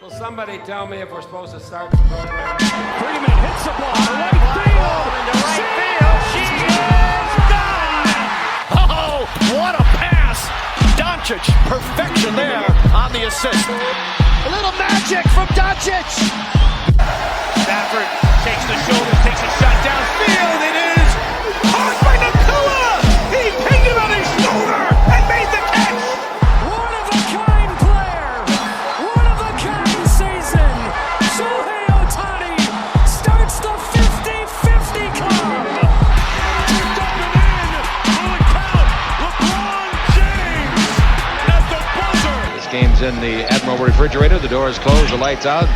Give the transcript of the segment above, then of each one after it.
Will somebody tell me if we're supposed to start the program? Freeman hits the ball to right field. Into right field. She is done! Oh, what a pass! Doncic, perfection there on the assist. A little magic from Doncic. Stafford takes the shoulder, takes a shot downfield. It is caught by Nakua. He picked him on his shoulder and made the catch. One of a kind player. One of a kind season. Shohei Ohtani starts the 50-50 club. Diving in on the count. LeBron James at the buzzer. This game's in the Admiral refrigerator. The door is closed, the lights out.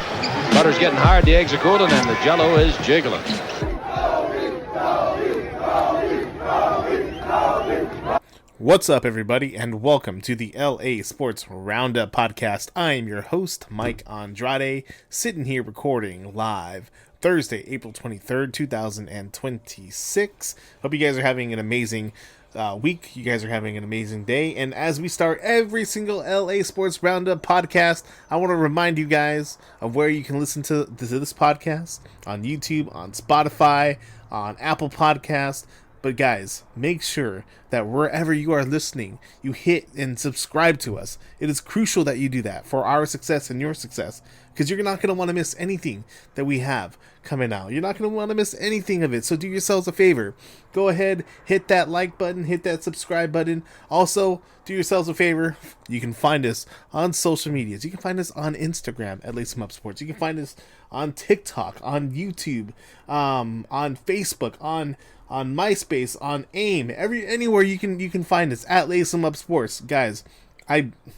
Butter's getting hard, the eggs are cooling, and the jello is jiggling. What's up, everybody, and welcome to the LA Sports Roundup podcast. I am your host, Mike Andrade, sitting here recording live Thursday, April 23rd, 2026. Hope you guys are having an amazing week. You guys are having an amazing day. And as we start every single LA Sports Roundup podcast, I want to remind you guys of where you can listen to this podcast on YouTube, on Spotify, on Apple Podcasts. But guys, make sure that wherever you are listening, you hit and subscribe to us. It is crucial that you do that for our success and your success, because you're not going to want to miss anything that we have coming out. You're not going to want to miss anything of it. So do yourselves a favor. Go ahead, hit that like button, hit that subscribe button. Also, do yourselves a favor. You can find us on social medias. You can find us on Instagram at Lace 'em Up Sports. You can find us on TikTok, on YouTube, on Facebook, on MySpace, on AIM, anywhere you can find us at Lace 'em Up Sports, guys.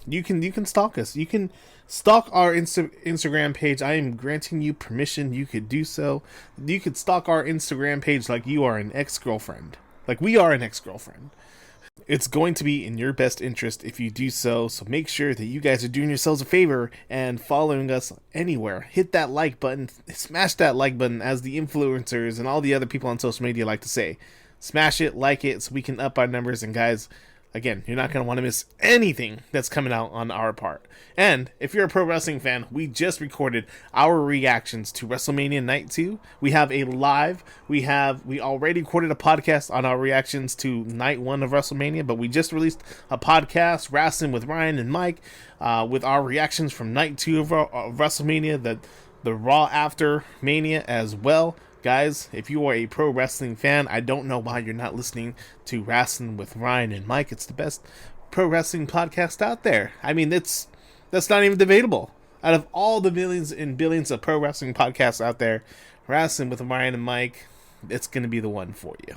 You can stalk us. You can stalk our Instagram page. I am granting you permission. You could do so. You could stalk our Instagram page like you are an ex-girlfriend, like we are an ex-girlfriend. It's going to be in your best interest if you do so. So make sure that you guys are doing yourselves a favor and following us anywhere. Hit that like button. Smash that like button, as the influencers and all the other people on social media like to say. Smash it, like it, so we can up our numbers. And guys, again, you're not going to want to miss anything that's coming out on our part. And if you're a pro wrestling fan, we just recorded our reactions to WrestleMania Night 2. We have a live, we already recorded a podcast on our reactions to Night 1 of WrestleMania, but we just released a podcast, Wrestling with Ryan and Mike, with our reactions from Night 2 of WrestleMania, the Raw After Mania as well. Guys, if you are a pro wrestling fan, I don't know why you're not listening to Wrestling with Ryan and Mike. It's the best pro wrestling podcast out there. I mean, that's not even debatable. Out of all the millions and billions of pro wrestling podcasts out there, Wrestling with Ryan and Mike, it's going to be the one for you.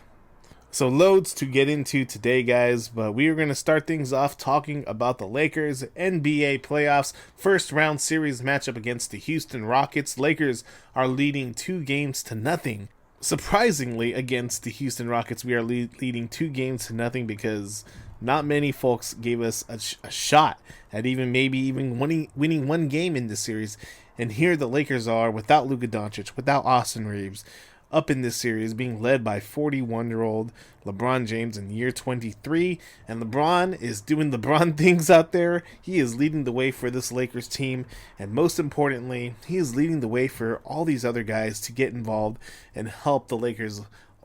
So loads to get into today, guys, but we are going to start things off talking about the Lakers NBA playoffs first round series matchup against the Houston Rockets. Lakers are leading 2-0. Surprisingly, against the Houston Rockets, we are leading 2-0 because not many folks gave us a shot at even winning one game in this series. And here the Lakers are, without Luka Doncic, without Austin Reeves, up in this series, being led by 41-year-old LeBron James in year 23. And LeBron is doing LeBron things out there. He is leading the way for this Lakers team. And most importantly, he is leading the way for all these other guys to get involved and help the Lakers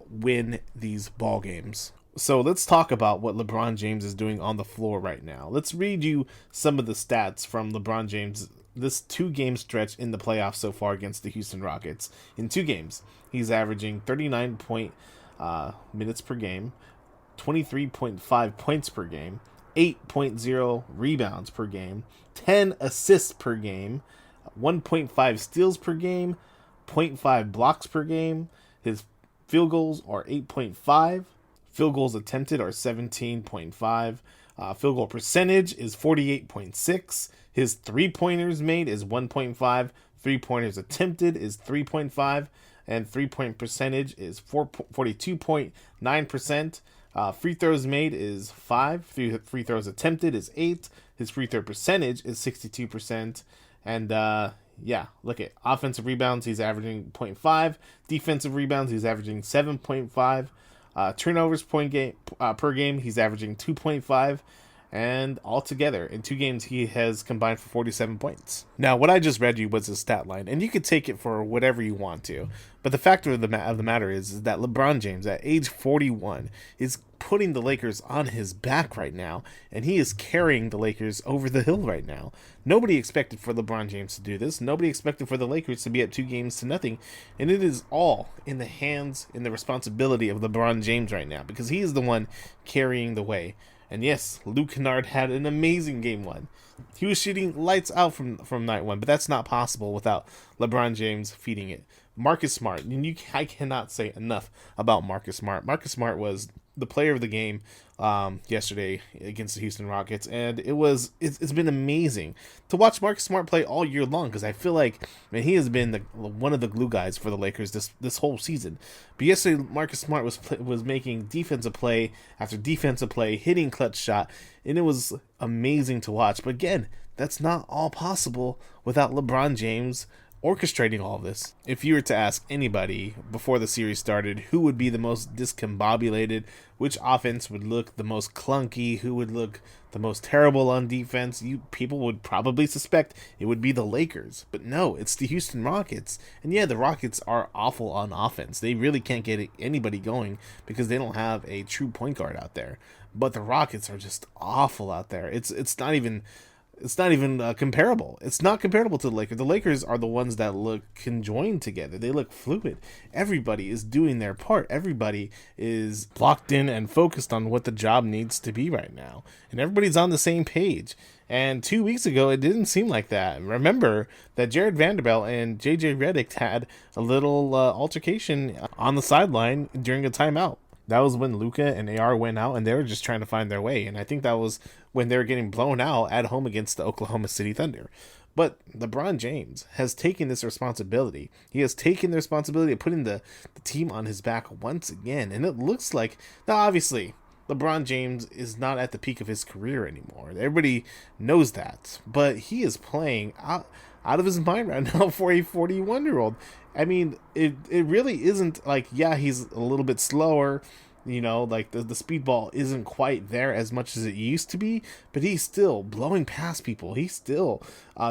win these ball games. So let's talk about what LeBron James is doing on the floor right now. Let's read you some of the stats from LeBron James this 2-game stretch in the playoffs so far against the Houston Rockets. In 2 games, he's averaging 39 minutes per game, 23.5 points per game, 8.0 rebounds per game, 10 assists per game, 1.5 steals per game, 0.5 blocks per game. His field goals are 8.5. Field goals attempted are 17.5. Field goal percentage is 48.6. His 3-pointers made is 1.5. 3-pointers attempted is 3.5. And 3-point percentage is 42.9%. Free throws made is 5. Free throws attempted is 8. His free throw percentage is 62%. And look at offensive rebounds. He's averaging 0.5. Defensive rebounds, he's averaging 7.5. Turnovers per game, he's averaging 2.5. And altogether, in 2 games, he has combined for 47 points. Now, what I just read you was his stat line, and you could take it for whatever you want to. But the fact of the matter is that LeBron James, at age 41, is putting the Lakers on his back right now, and he is carrying the Lakers over the hill right now. Nobody expected for LeBron James to do this. Nobody expected for the Lakers to be at 2-0, and it is all in the hands and the responsibility of LeBron James right now, because he is the one carrying the way. And yes, Luke Kennard had an amazing game 1. He was shooting lights out from night 1, but that's not possible without LeBron James feeding it. Marcus Smart, and I cannot say enough about Marcus Smart. Marcus Smart was the player of the game yesterday against the Houston Rockets, and it's been amazing to watch Marcus Smart play all year long, because I feel like, man, he has been one of the glue guys for the Lakers this whole season. But yesterday, Marcus Smart was making defensive play after defensive play, hitting clutch shot, and it was amazing to watch. But again, that's not all possible without LeBron James orchestrating all of this. If you were to ask anybody before the series started who would be the most discombobulated, which offense would look the most clunky, who would look the most terrible on defense, people would probably suspect it would be the Lakers. But no, it's the Houston Rockets. And yeah, the Rockets are awful on offense. They really can't get anybody going because they don't have a true point guard out there. But the Rockets are just awful out there. It's not even comparable. It's not comparable to the Lakers. The Lakers are the ones that look conjoined together. They look fluid. Everybody is doing their part. Everybody is locked in and focused on what the job needs to be right now. And everybody's on the same page. And 2 weeks ago, it didn't seem like that. Remember that Jared Vanderbilt and J.J. Redick had a little altercation on the sideline during a timeout. That was when Luka and AR went out, and they were just trying to find their way. And I think that was when they were getting blown out at home against the Oklahoma City Thunder. But LeBron James has taken this responsibility. He has taken the responsibility of putting the team on his back once again. And it looks like, now obviously, LeBron James is not at the peak of his career anymore. Everybody knows that. But he is playing out of his mind right now for a 41-year-old. I mean, it really isn't like, yeah, he's a little bit slower, like the speedball isn't quite there as much as it used to be, but he's still blowing past people. He's still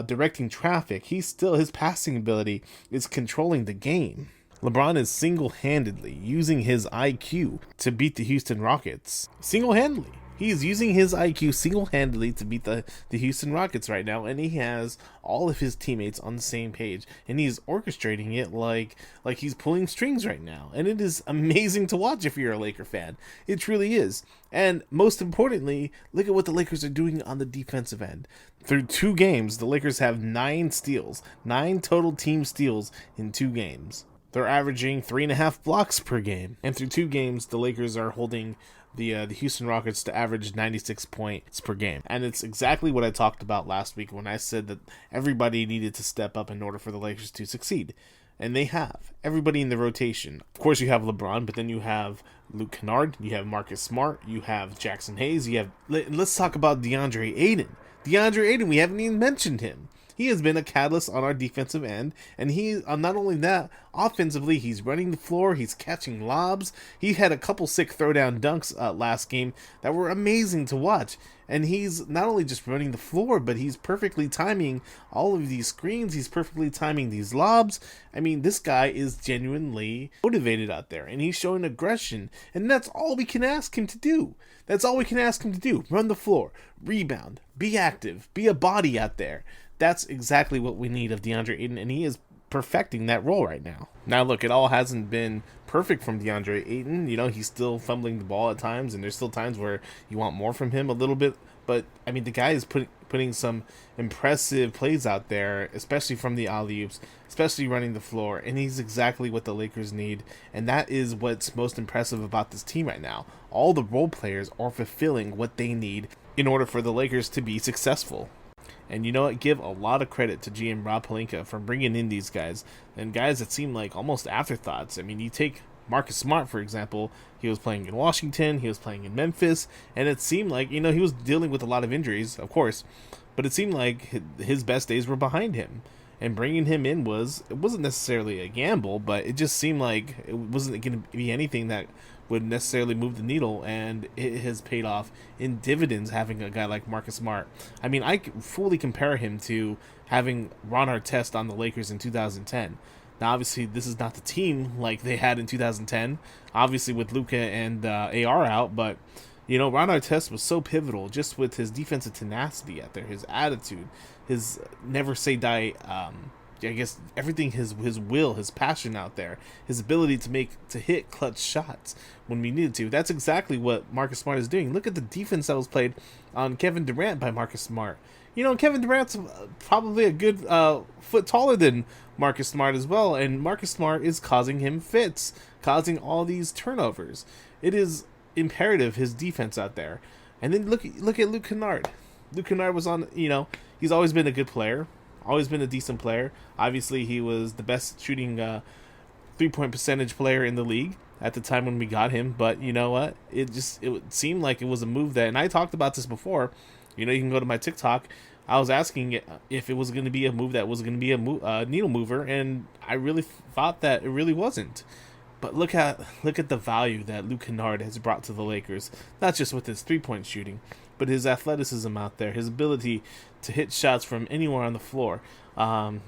directing traffic. His passing ability is controlling the game. LeBron is single-handedly using his IQ to beat the Houston Rockets. Single-handedly. He's using his IQ single-handedly to beat the Houston Rockets right now, and he has all of his teammates on the same page, and he's orchestrating it like he's pulling strings right now. And it is amazing to watch if you're a Laker fan. It truly is. And most importantly, look at what the Lakers are doing on the defensive end. Through 2 games, the Lakers have 9 steals, 9 total team steals in 2 games. They're averaging 3.5 blocks per game. And through 2 games, the Lakers are holding the Houston Rockets to average 96 points per game. And it's exactly what I talked about last week when I said that everybody needed to step up in order for the Lakers to succeed. And they have. Everybody in the rotation. Of course, you have LeBron, but then you have Luke Kennard, you have Marcus Smart, you have Jackson Hayes, let's talk about DeAndre Ayton. DeAndre Ayton, we haven't even mentioned him. He has been a catalyst on our defensive end, and he, not only that, offensively, he's running the floor, he's catching lobs. He had a couple sick throwdown dunks last game that were amazing to watch. And he's not only just running the floor, but he's perfectly timing all of these screens. He's perfectly timing these lobs. I mean, this guy is genuinely motivated out there, and he's showing aggression. And that's all we can ask him to do. That's all we can ask him to do. Run the floor, rebound, be active, be a body out there. That's exactly what we need of DeAndre Ayton, and he is perfecting that role right now. Now, look, it all hasn't been perfect from DeAndre Ayton. He's still fumbling the ball at times, and there's still times where you want more from him a little bit. But, I mean, the guy is putting some impressive plays out there, especially from the alley-oops, especially running the floor, and he's exactly what the Lakers need, and that is what's most impressive about this team right now. All the role players are fulfilling what they need in order for the Lakers to be successful. And you know what? Give a lot of credit to GM Rob Pelinka for bringing in these guys, and guys that seem like almost afterthoughts. I mean, you take Marcus Smart, for example. He was playing in Washington, he was playing in Memphis, and it seemed like, he was dealing with a lot of injuries, of course, but it seemed like his best days were behind him. And bringing him in it wasn't necessarily a gamble, but it just seemed like it wasn't going to be anything that would necessarily move the needle, and it has paid off in dividends having a guy like Marcus Smart. I mean, I fully compare him to having Ron Artest on the Lakers in 2010. Now, obviously, this is not the team like they had in 2010, obviously with Luka and AR out, but, you know, Ron Artest was so pivotal just with his defensive tenacity out there, his attitude, his never say die, I guess everything, his will, his passion out there, his ability to hit clutch shots when we needed to. That's exactly what Marcus Smart is doing. Look at the defense that was played on Kevin Durant by Marcus Smart. You know, Kevin Durant's probably a good foot taller than Marcus Smart as well, and Marcus Smart is causing him fits, causing all these turnovers. It is imperative, his defense out there. And then look at Luke Kennard. Luke Kennard was on, you know, he's always been a good player, always been a decent player. Obviously, he was the best shooting three-point percentage player in the league at the time when we got him. But you know what? It seemed like it was a move that, and I talked about this before. You know, you can go to my TikTok. I was asking if it was going to be a move that was going to be a needle mover, and I really thought that it really wasn't. But look at the value that Luke Kennard has brought to the Lakers, not just with his three-point shooting, but his athleticism out there, his ability to hit shots from anywhere on the floor,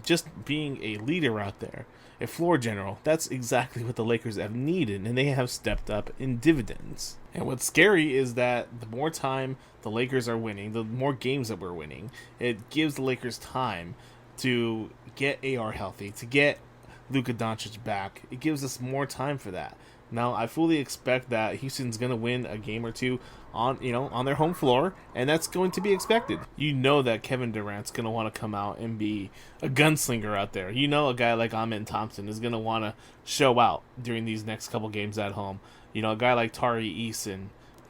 just being a leader out there, a floor general. That's exactly what the Lakers have needed, and they have stepped up in dividends. And what's scary is that the more time the Lakers are winning, the more games that we're winning, it gives the Lakers time to get AR healthy, to get Luka Doncic back. It gives us more time for that. Now, I fully expect that Houston's going to win a game or two on their home floor, and that's going to be expected. You know that Kevin Durant's going to want to come out and be a gunslinger out there. You know a guy like Amen Thompson is going to want to show out during these next couple games at home. You know, a guy like Tari Eason,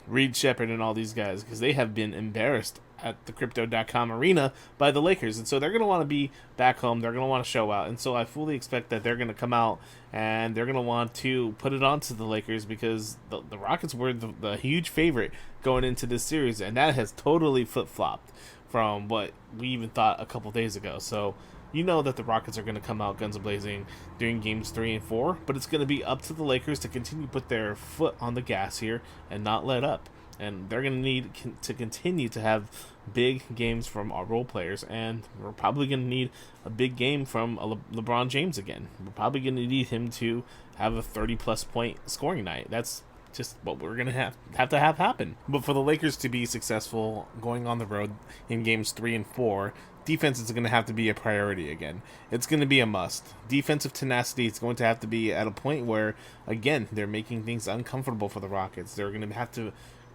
Reed Shepherd, and all these guys, because they have been embarrassed at the Crypto.com arena by the Lakers, and so they're going to want to be back home. They're going to want to show out, and so I fully expect that they're going to come out and they're going to want to put it on to the Lakers, because the Rockets were the huge favorite going into this series, and that has totally flip-flopped from what we even thought a couple days ago. So you know that the Rockets are going to come out guns blazing during games 3 and 4, but it's going to be up to the Lakers to continue to put their foot on the gas here and not let up. And they're going to need to continue to have big games from our role players. And we're probably going to need a big game from LeBron James again. We're probably going to need him to have a 30-plus point scoring night. That's just what we're going to have happen. But for the Lakers to be successful going on the road in games 3 and 4, defense is going to have to be a priority again. It's going to be a must. Defensive tenacity is going to have to be at a point where, again, they're making things uncomfortable for the Rockets. They're going to have to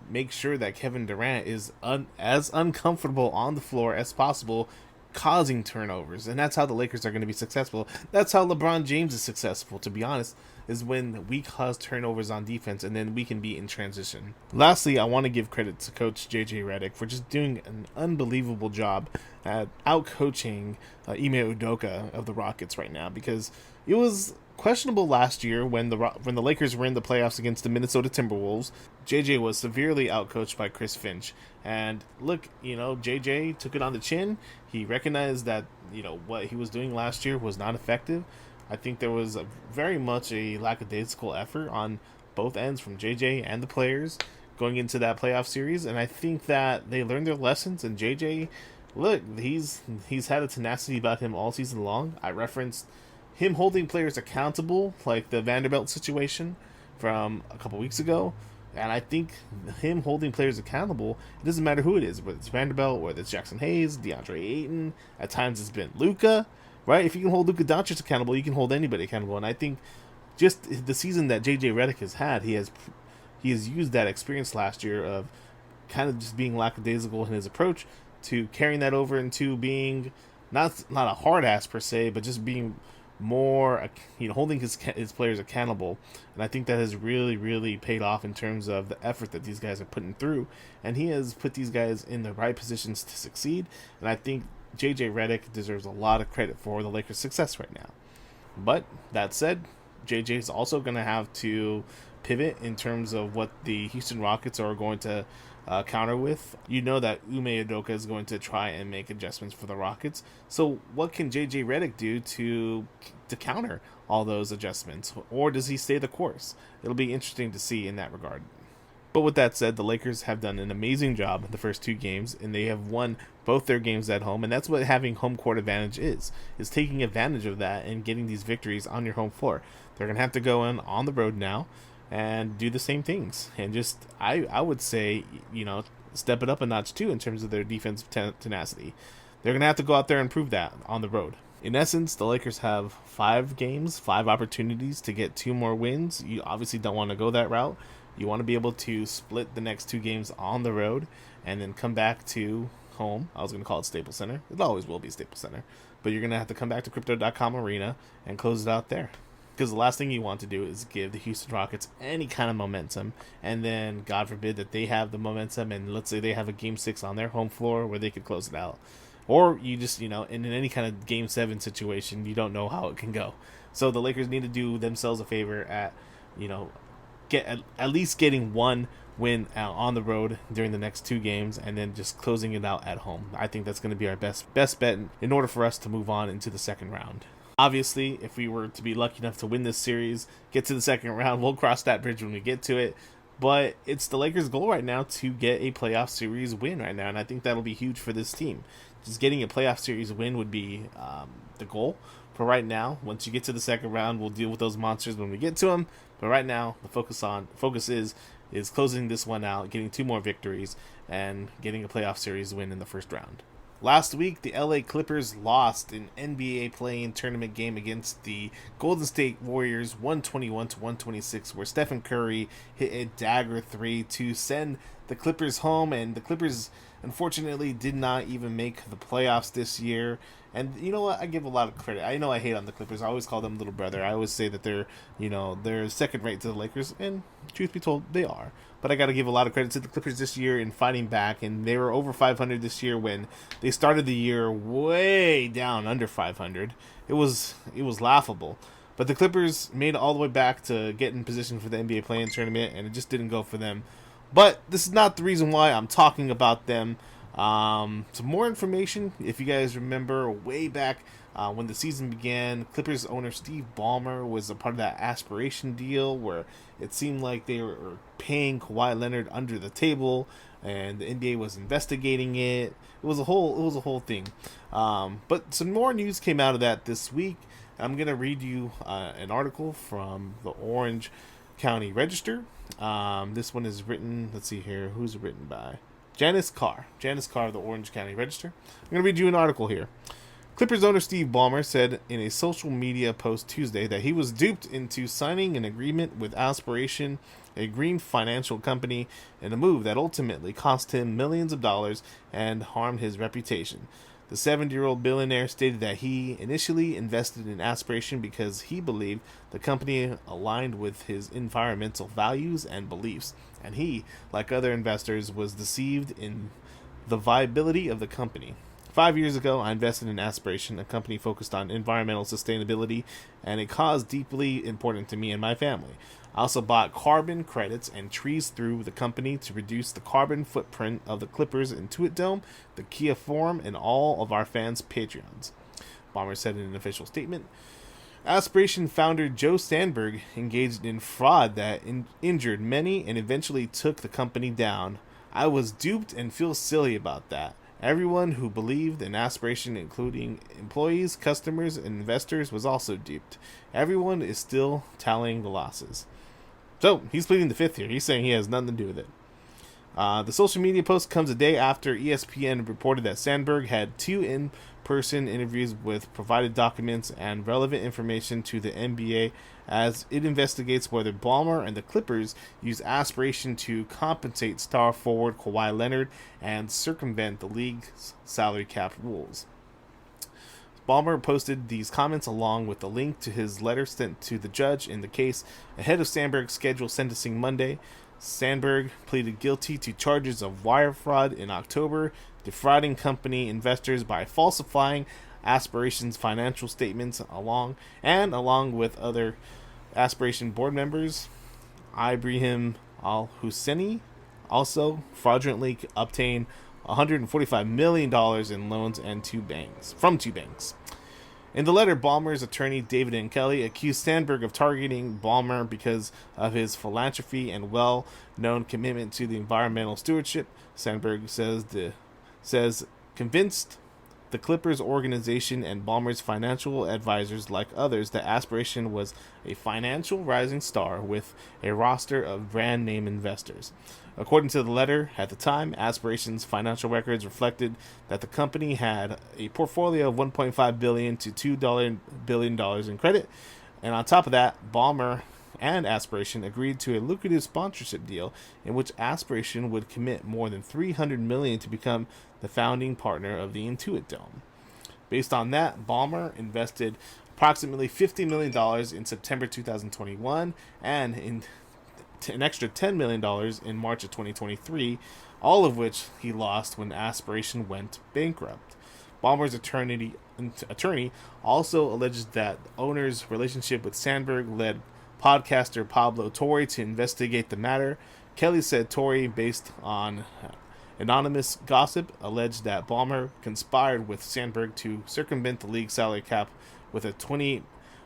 make sure that Kevin Durant is as uncomfortable on the floor as possible, causing turnovers. And that's how the Lakers are going to be successful. That's how LeBron James is successful, to be honest, is when we cause turnovers on defense and then we can be in transition. Lastly, I want to give credit to Coach JJ Redick for just doing an unbelievable job at out-coaching Ime Udoka of the Rockets right now, because it was questionable last year when the Lakers were in the playoffs against the Minnesota Timberwolves. JJ was severely outcoached by Chris Finch, and look, you know, JJ took it on the chin. He recognized that, you know, what he was doing last year was not effective. I think there was very much a lackadaisical effort on both ends from JJ and the players going into that playoff series, and I think that they learned their lessons. And JJ, look, he's had a tenacity about him all season long. I referenced him holding players accountable, like the Vanderbilt situation from a couple weeks ago. And I think him holding players accountable, it doesn't matter who it is, whether it's Vanderbilt, whether it's Jackson Hayes, DeAndre Ayton, at times it's been Luka, right? If you can hold Luka Doncic accountable, you can hold anybody accountable. And I think just the season that JJ Redick has had, he has used that experience last year of kind of just being lackadaisical in his approach to carrying that over into being not a hard ass per se, but just being more, you know, holding his players accountable. And I think that has really, really paid off in terms of the effort that these guys are putting through. And he has put these guys in the right positions to succeed. And I think JJ Redick deserves a lot of credit for the Lakers' success right now. But that said, JJ is also going to have to pivot in terms of what the Houston Rockets are going to counter with. You know that Ime Udoka is going to try and make adjustments for the Rockets. So what can JJ Redick do to counter all those adjustments? Or does he stay the course? It'll be interesting to see in that regard. But with that said, the Lakers have done an amazing job in the first 2 games, and they have won both their games at home, and that's what having home court advantage is taking advantage of that and getting these victories on your home floor. They're going to have to go in on the road now and do the same things, and just, I would say, step it up a notch too in terms of their defensive tenacity. They're going to have to go out there and prove that on the road. In essence, the Lakers have 5 games, 5 opportunities to get 2 more wins. You obviously don't want to go that route. You want to be able to split the next 2 games on the road and then come back to home. I was going to call it Staples Center. It always will be Staples Center. But you're going to have to come back to Crypto.com Arena and close it out there. Because the last thing you want to do is give the Houston Rockets any kind of momentum. And then, God forbid, that they have the momentum and let's say they have a Game 6 on their home floor where they could close it out. Or you just, in any kind of Game 7 situation, you don't know how it can go. So the Lakers need to do themselves a favor at, at least getting 1 win out on the road during the next 2 games and then just closing it out at home. I think that's going to be our best bet in order for us to move on into the second round. Obviously, if we were to be lucky enough to win this series, get to the second round, we'll cross that bridge when we get to it. But it's the Lakers' goal right now to get a playoff series win right now, and I think that'll be huge for this team. Just getting a playoff series win would be the goal. For right now, once you get to the second round, we'll deal with those monsters when we get to them. But right now, the focus is closing this one out, getting 2 more victories, and getting a playoff series win in the first round. Last week, the LA Clippers lost an NBA play-in tournament game against the Golden State Warriors 121-126, where Stephen Curry hit a dagger 3 to send the Clippers home, and the Clippers unfortunately did not even make the playoffs this year. And you know what? I give a lot of credit. I know I hate on the Clippers. I always call them little brother. I always say that they're second rate to the Lakers, and truth be told, they are. But I got to give a lot of credit to the Clippers this year in fighting back, and they were over 500 this year when they started the year way down under 500. It was laughable. But the Clippers made it all the way back to get in position for the NBA play-in tournament, and it just didn't go for them. But this is not the reason why I'm talking about them. Some more information, if you guys remember way back when the season began, Clippers owner Steve Balmer was a part of that aspiration deal where it seemed like they were paying Kawhi Leonard under the table and the NBA was investigating it. It was a whole thing. But some more news came out of that this week. I'm going to read you an article from the Orange County Register. This one is written, let's see here, who's it written by? Janice Carr of the Orange County Register. I'm going to read you an article here. Clippers owner Steve Balmer said in a social media post Tuesday that he was duped into signing an agreement with Aspiration, a green financial company, in a move that ultimately cost him millions of dollars and harmed his reputation. The 70-year-old billionaire stated that he initially invested in Aspiration because he believed the company aligned with his environmental values and beliefs, and he, like other investors, was deceived in the viability of the company. 5 years ago, I invested in Aspiration, a company focused on environmental sustainability and a cause deeply important to me and my family. I also bought carbon credits and trees through the company to reduce the carbon footprint of the Clippers Intuit Dome, the Kia Forum, and all of our fans' Patreons. Balmer said in an official statement. Aspiration founder Joe Sandberg engaged in fraud that injured many and eventually took the company down. I was duped and feel silly about that. Everyone who believed in Aspiration, including employees, customers, and investors, was also duped. Everyone is still tallying the losses. So, he's pleading the fifth here. He's saying he has nothing to do with it. The social media post comes a day after ESPN reported that Sandberg had 2 in-person interviews with provided documents and relevant information to the NBA as it investigates whether Balmer and the Clippers use Aspiration to compensate star forward Kawhi Leonard and circumvent the league's salary cap rules. Balmer posted these comments along with a link to his letter sent to the judge in the case ahead of Sandberg's scheduled sentencing Monday. Sandberg pleaded guilty to charges of wire fraud in October, defrauding company investors by falsifying Aspiration's financial statements along with other Aspiration board members, Ibrahim Al-Husseini, Also, fraudulently obtained $145 million in loans from two banks. In the letter, Balmer's attorney David and Kelly accused Sandberg of targeting Balmer because of his philanthropy and well-known commitment to the environmental stewardship. Sandberg says convinced the Clippers organization and Balmer's financial advisors, like others, that Aspiration was a financial rising star with a roster of brand name investors. According to the letter, at the time, Aspiration's financial records reflected that the company had a portfolio of $1.5 billion to $2 billion in credit, and on top of that, Balmer and Aspiration agreed to a lucrative sponsorship deal in which Aspiration would commit more than $300 million to become the founding partner of the Intuit Dome. Based on that, Balmer invested approximately $50 million in September 2021 and an extra $10 million in March of 2023, all of which he lost when Aspiration went bankrupt. Balmer's attorney also alleged that the owner's relationship with Sandberg led podcaster Pablo Torre to investigate the matter. Kelly said Torre, based on anonymous gossip, alleged that Balmer conspired with Sandberg to circumvent the league salary cap with a $20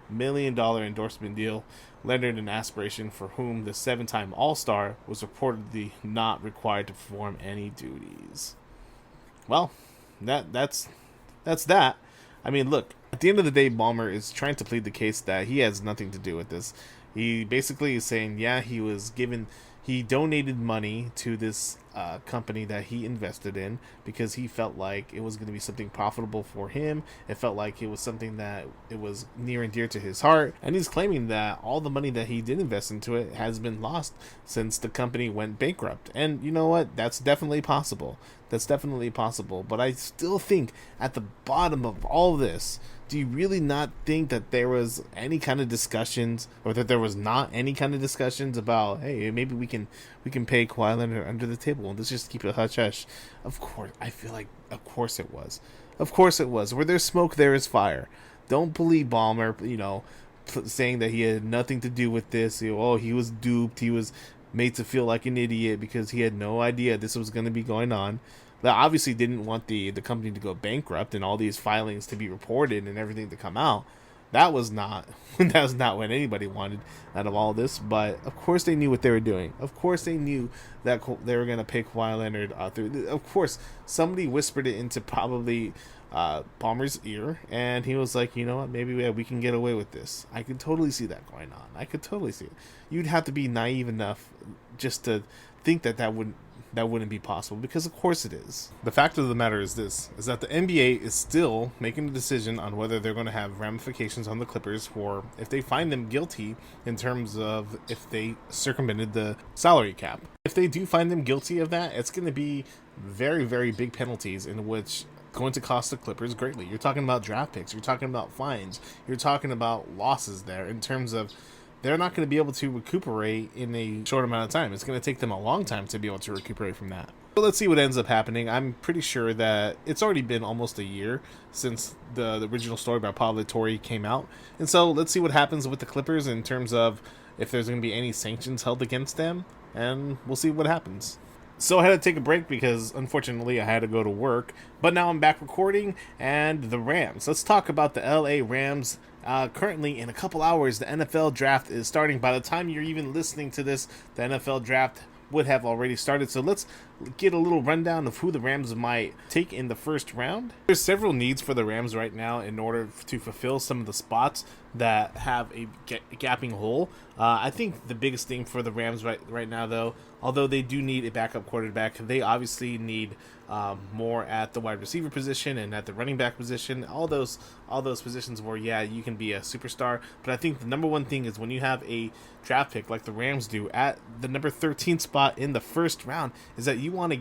million endorsement deal rendered an Aspiration for whom the 7-time All-Star was reportedly not required to perform any duties. Well, that's that. I mean, look, at the end of the day, Balmer is trying to plead the case that he has nothing to do with this. He basically is saying, yeah, he donated money to this company that he invested in because he felt like it was going to be something profitable for him. It felt like it was something that it was near and dear to his heart. And he's claiming that all the money that he did invest into it has been lost since the company went bankrupt. And you know what? That's definitely possible. But I still think at the bottom of all of this, do you really not think that there was any kind of discussions, or that there was not any kind of discussions about, hey, maybe we can pay Kawhi Leonard under the table and let's just keep it hush hush? Of course, I feel like, of course it was. Where there's smoke, there is fire. Don't believe Balmer, saying that he had nothing to do with this. He was duped. He was made to feel like an idiot because he had no idea this was going to be going on. That obviously didn't want the company to go bankrupt and all these filings to be reported and everything to come out. That was not what anybody wanted out of all this. But of course they knew what they were doing. Of course they knew that they were going to pay Kawhi Leonard through. Of course, somebody whispered it into probably Balmer's ear, and he was like, you know what, maybe we can get away with this. I could totally see that going on. I could totally see it. You'd have to be naive enough just to think that wouldn't be possible, because of course it is. The fact of the matter is that the NBA is still making a decision on whether they're going to have ramifications on the Clippers for if they find them guilty in terms of if they circumvented the salary cap. If they do find them guilty of that, it's going to be very, very big penalties in which going to cost the Clippers greatly. You're talking about draft picks, you're talking about fines, you're talking about losses there in terms of they're not going to be able to recuperate in a short amount of time. It's going to take them a long time to be able to recuperate from that. But let's see what ends up happening. I'm pretty sure that it's already been almost a year since the original story about Pablo Torre came out. And so let's see what happens with the Clippers in terms of if there's going to be any sanctions held against them. And we'll see what happens. So I had to take a break because, unfortunately, I had to go to work. But now I'm back recording, and the Rams. Let's talk about the LA Rams. Currently, in a couple hours, the NFL draft is starting. By the time you're even listening to this, the NFL draft would have already started. So let's get a little rundown of who the Rams might take in the first round. There's several needs for the Rams right now in order to fulfill some of the spots that have a gapping hole. I think the biggest thing for the Rams right now, though, although they do need a backup quarterback, they obviously need more at the wide receiver position and at the running back position. All those positions where, yeah, you can be a superstar. But I think the number one thing is when you have a draft pick like the Rams do at the number 13 spot in the first round, is that you want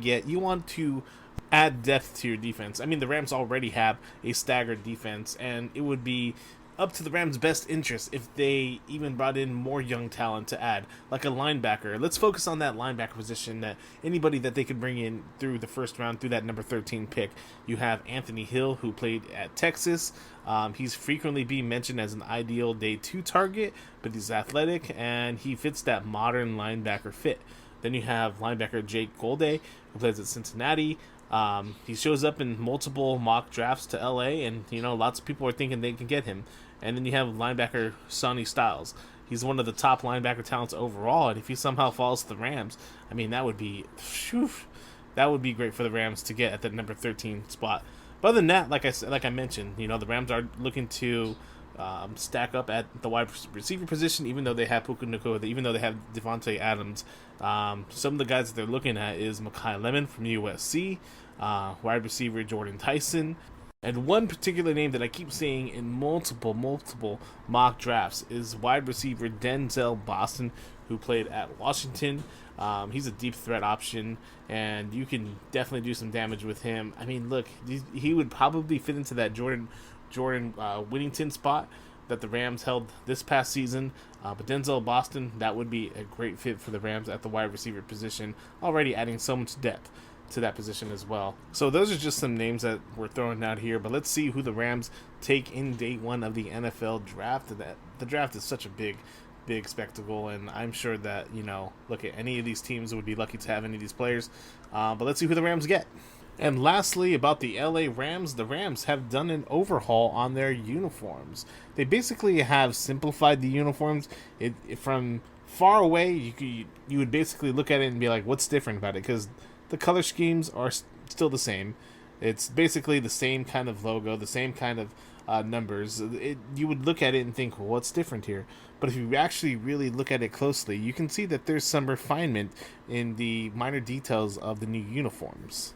to add depth to your defense. I mean, the Rams already have a staggered defense, and it would be up to the Rams' best interest if they even brought in more young talent to add, like a linebacker. Let's focus on that linebacker position, that anybody that they could bring in through the first round, through that number 13 pick. You have Anthony Hill, who played at Texas. He's frequently being mentioned as an ideal day 2 target, but he's athletic, and he fits that modern linebacker fit. Then you have linebacker Jake Golday, who plays at Cincinnati. He shows up in multiple mock drafts to LA, and lots of people are thinking they can get him. And then you have linebacker Sonny Styles. He's one of the top linebacker talents overall, and if he somehow falls to the Rams, I mean, that would be great for the Rams to get at the number 13 spot. But other than that, like I mentioned, the Rams are looking to stack up at the wide receiver position, even though they have Puka Nacua, even though they have Devontae Adams. Some of the guys that they're looking at is Mekhi Lemon from USC, wide receiver Jordan Tyson, and one particular name that I keep seeing in multiple mock drafts is wide receiver Denzel Boston, who played at Washington. He's a deep threat option, and you can definitely do some damage with him. I mean, look, he would probably fit into that Jordan Whittington spot that the Rams held this past season. But Denzel Boston, that would be a great fit for the Rams at the wide receiver position, already adding so much depth to that position as well. So those are just some names that we're throwing out here, but let's see who the Rams take in day one of the NFL draft. The draft is such a big spectacle, and I'm sure that, look, at any of these teams would be lucky to have any of these players. But let's see who the Rams get. And lastly, about the LA Rams, the Rams have done an overhaul on their uniforms. They basically have simplified the uniforms. From far away, you would basically look at it and be like, what's different about it? Because the color schemes are still the same. It's basically the same kind of logo, the same kind of numbers. You would look at it and think, well, what's different here? But if you actually really look at it closely, you can see that there's some refinement in the minor details of the new uniforms.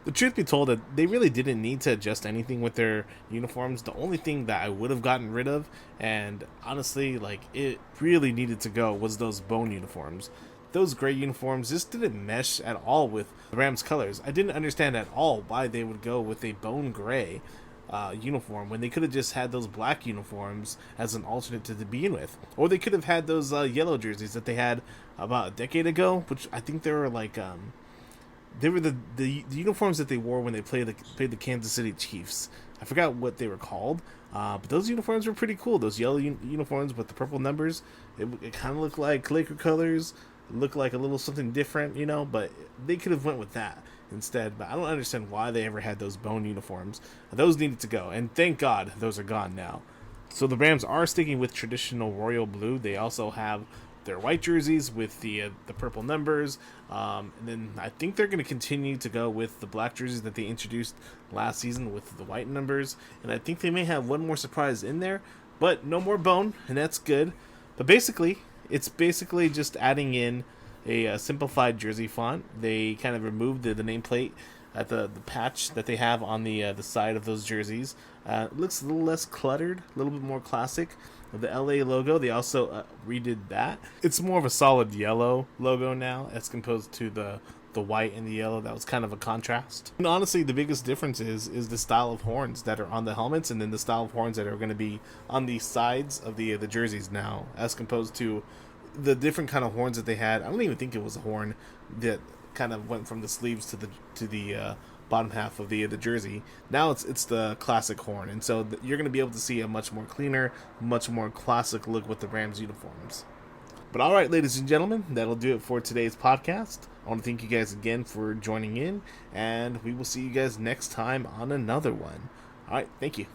The truth be told, that they really didn't need to adjust anything with their uniforms. The only thing that I would have gotten rid of, and honestly, it really needed to go, was those bone uniforms. Those gray uniforms just didn't mesh at all with the Rams' colors. I didn't understand at all why they would go with a bone gray uniform when they could have just had those black uniforms as an alternate to begin with. Or they could have had those yellow jerseys that they had about a decade ago, which I think they were they were the uniforms that they wore when they played the Kansas City Chiefs. I forgot what they were called, but those uniforms were pretty cool. Those yellow uniforms with the purple numbers, it kind of looked like Laker colors. It looked like a little something different, but they could have went with that instead. But I don't understand why they ever had those bone uniforms. Those needed to go, and thank God those are gone now. So the Rams are sticking with traditional royal blue. They also have their white jerseys with the purple numbers, and then I think they're going to continue to go with the black jerseys that they introduced last season with the white numbers, and I think they may have one more surprise in there, but no more bone, and that's good. But it's basically just adding in a simplified jersey font. They kind of removed the nameplate at the patch that they have on the side of those jerseys. It looks a little less cluttered, a little bit more classic. The LA logo, they also redid that. It's more of a solid yellow logo now as opposed to the white and the yellow. That was kind of a contrast. And honestly, the biggest difference is the style of horns that are on the helmets, and then the style of horns that are going to be on the sides of the jerseys now, as opposed to the different kind of horns that they had. I don't even think it was a horn that kind of went from the sleeves to the bottom half of the jersey. Now it's the classic horn, and so you're going to be able to see a much more cleaner, much more classic look with the Rams uniforms. But all right, ladies and gentlemen, that'll do it for today's podcast. I want to thank you guys again for joining in, and we will see you guys next time on another one. All right, thank you.